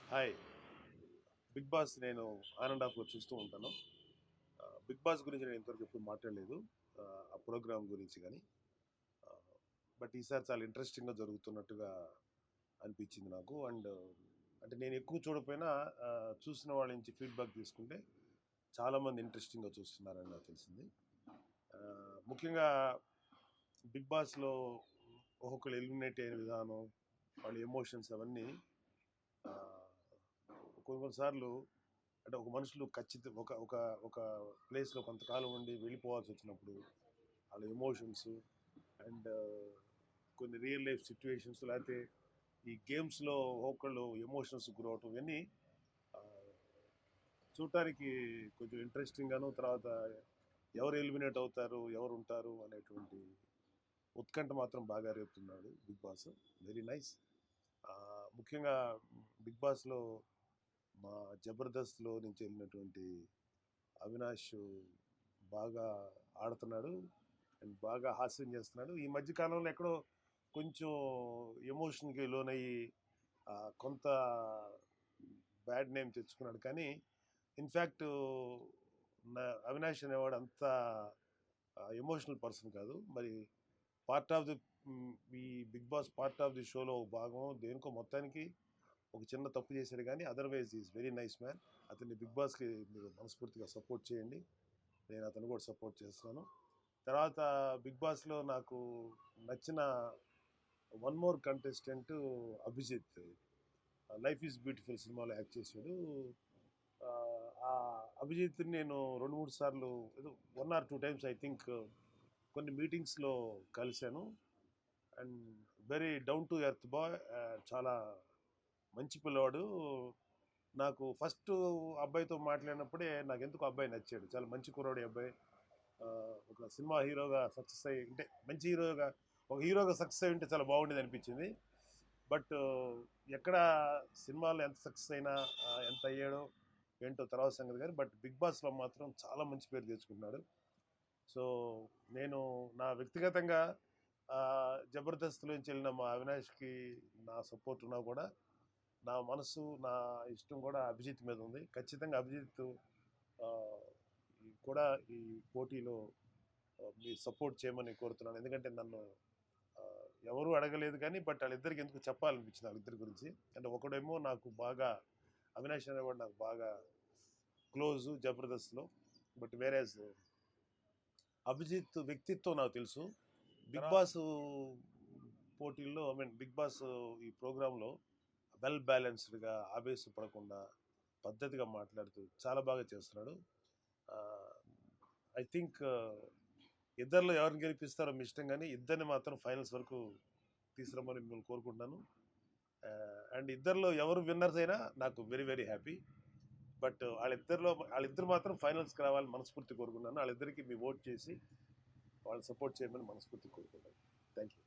Hi. 'Big boss' నేను on and ఆఫ్‌గా చూస్తూ ఉంటాను. 'బిగ్ బాస్' గురించి నేను ఇంతవరకు ఎప్పుడు మాట్లాడలేదు. ఆ ప్రోగ్రామ్ గురించి గానీ. ఆహ్, బట్ ఈసారి చాలా ఇంట్రెస్టింగ్‌గా జరుగుతున్నట్టుగా అనిపించింది నాకు. అంటే నేను ఎక్కువ చూడకపోయినా చూసిన వాళ్ళ నుంచి ఫీడ్‌బ్యాక్ తీసుకుంటే చాలామంది ఇంట్రెస్టింగ్‌గా చూస్తున్నారని నాకు తెలిసింది. ముఖ్యంగా 'బిగ్ బాస్‌లో' ఒక్కొక్కళ్ళు ఎలిమినేట్ అయిన విధానం, వాళ్ళ ఎమోషన్స్ అవన్నీ ఆహ్, కొన్ని కొన్ని సార్లు అంటే ఒక మనుషులు ఒక ఒక ఒక ప్లేస్‌లో కొంతకాలం ఉండి వెళ్ళిపోవాల్సి వచ్చినప్పుడు వాళ్ళ ఎమోషన్స్ అండ్ కొన్ని రియల్ లైఫ్ సిట్యుయేషన్స్ లేకపోతే ఈ గేమ్స్‌లో ఒక్కొక్కళ్ళు ఎమోషన్స్ గురవటం ఇవన్నీ ఆహ్, చూడటానికి కొంచెం ఇంట్రెస్టింగ్‌గాను తర్వాత ఎవరు ఎలిమినేట్ అవుతారు, ఎవరు ఉంటారు అనేటువంటి ఉత్కంఠ మాత్రం బాగా రేపుతున్నాడు 'బిగ్ బాస్'. Very nice. ముఖ్యంగా 'బిగ్ బాస్‌లో' మా 'జబర్దస్త్‌లో' నుంచి వెళ్ళినటువంటి అవినాష్ బాగా ఆడుతున్నాడు అండ్ బాగా హాస్యం చేస్తున్నాడు. ఈ మధ్య కాలంలో ఎక్కడో కొంచెం ఎమోషన్‌కి లోనయ్యి కొంత బ్యాడ్ నేమ్ తెచ్చుకున్నాడు. కానీ ఇన్‌ఫాక్ట్ అవినాష్ అనేవాడు అంత ఎమోషనల్ పర్సన్ కాదు. మరి పార్ట్ ఆఫ్ ది ఈ 'Bigg Boss' part of the షోలో ఒక భాగం దేనికో మొత్తానికి ఒక చిన్న తప్పు చేశాడు కానీ otherwise is very nice man. అతన్ని 'బిగ్ బాస్'కి మీరు మనస్ఫూర్తిగా సపోర్ట్ చేయండి. నేను అతను కూడా సపోర్ట్ చేస్తున్నాను. తర్వాత 'బిగ్ బాస్'లో నాకు నచ్చిన one more contestant Abhijeet. 'Life is beautiful' సినిమాలో యాక్ట్ చేశాడు. ఆ అభిజిత్‌ని నేను 2, 3 సార్లు ఏదో 1 ఆర్ 2 టైమ్స్ ఐ థింక్ కొన్ని మీటింగ్స్‌లో కలిశాను. And very down to earth boy. చాలా మంచి పిల్లవాడు. నాకు ఫస్ట్ అబ్బాయితో మాట్లాడినప్పుడే నాకెందుకో అబ్బాయి నచ్చాడు. చాలా మంచి కుర్రాడు ఈ అబ్బాయి. ఒక సినిమా హీరోగా సక్సెస్ అయ్యి అంటే మంచి హీరోగా ఒక హీరోగా సక్సెస్ అయ్యి ఉంటే చాలా బాగుండేది అనిపించింది. బట్ ఎక్కడ సినిమాలో ఎంత సక్సెస్ అయినా ఎంత అయ్యాడో ఏంటో తర్వాత సంగతి కానీ బట్ 'బిగ్ బాస్'లో మాత్రం చాలా మంచి పేరు తెచ్చుకుంటున్నాడు. సో నేను నా వ్యక్తిగతంగా 'జబర్దస్త్‌లోంచి' వెళ్ళిన మా అవినాష్‌కి నా సపోర్ట్ ఉన్నా కూడా నా మనసు, నా ఇష్టం కూడా అభిజిత్ మీద ఉంది. ఖచ్చితంగా అభిజిత్ ఆహ్, కూడా ఈ పోటీలో మీరు సపోర్ట్ చేయమని కోరుతున్నాను. ఎందుకంటే నన్ను ఎవరు అడగలేదు కానీ బట్ వాళ్ళిద్దరికి ఎందుకో చెప్పాలనిపించింది వాళ్ళిద్దరి గురించి. అంటే ఒకడేమో నాకు బాగా అవినాష్ అనేవాడు నాకు బాగా క్లోజు 'జబర్దస్త్‌లో'. బట్ వేరేజ్ అభిజిత్ వ్యక్తిత్వం నాకు తెలుసు. 'బిగ్ బాస్' పోటీల్లో ఐ మీన్ 'బిగ్ బాస్' ఈ ప్రోగ్రాంలో వెల్ బ్యాలెన్స్డ్‌గా ఆవేశపడకుండా పద్ధతిగా మాట్లాడుతూ చాలా బాగా చేస్తున్నాడు. ఐ థింక్ ఇద్దరిలో ఎవరిని గెలిపిస్తారో మీ ఇష్టం కానీ ఇద్దరిని మాత్రం ఫైనల్స్ వరకు తీసుకురమ్మని మిమ్మల్ని కోరుకుంటున్నాను. అండ్ ఇద్దరిలో ఎవరు విన్నర్స్ అయినా నాకు వెరీ వెరీ హ్యాపీ. బట్ వాళ్ళిద్దరు మాత్రం ఫైనల్స్కి రావాలని మనస్ఫూర్తి కోరుకున్నాను. వాళ్ళిద్దరికి మీ ఓట్ చేసి వాళ్ళు సపోర్ట్ చేయమని మనస్ఫూర్తి కోరుకుంటాను. Thank you.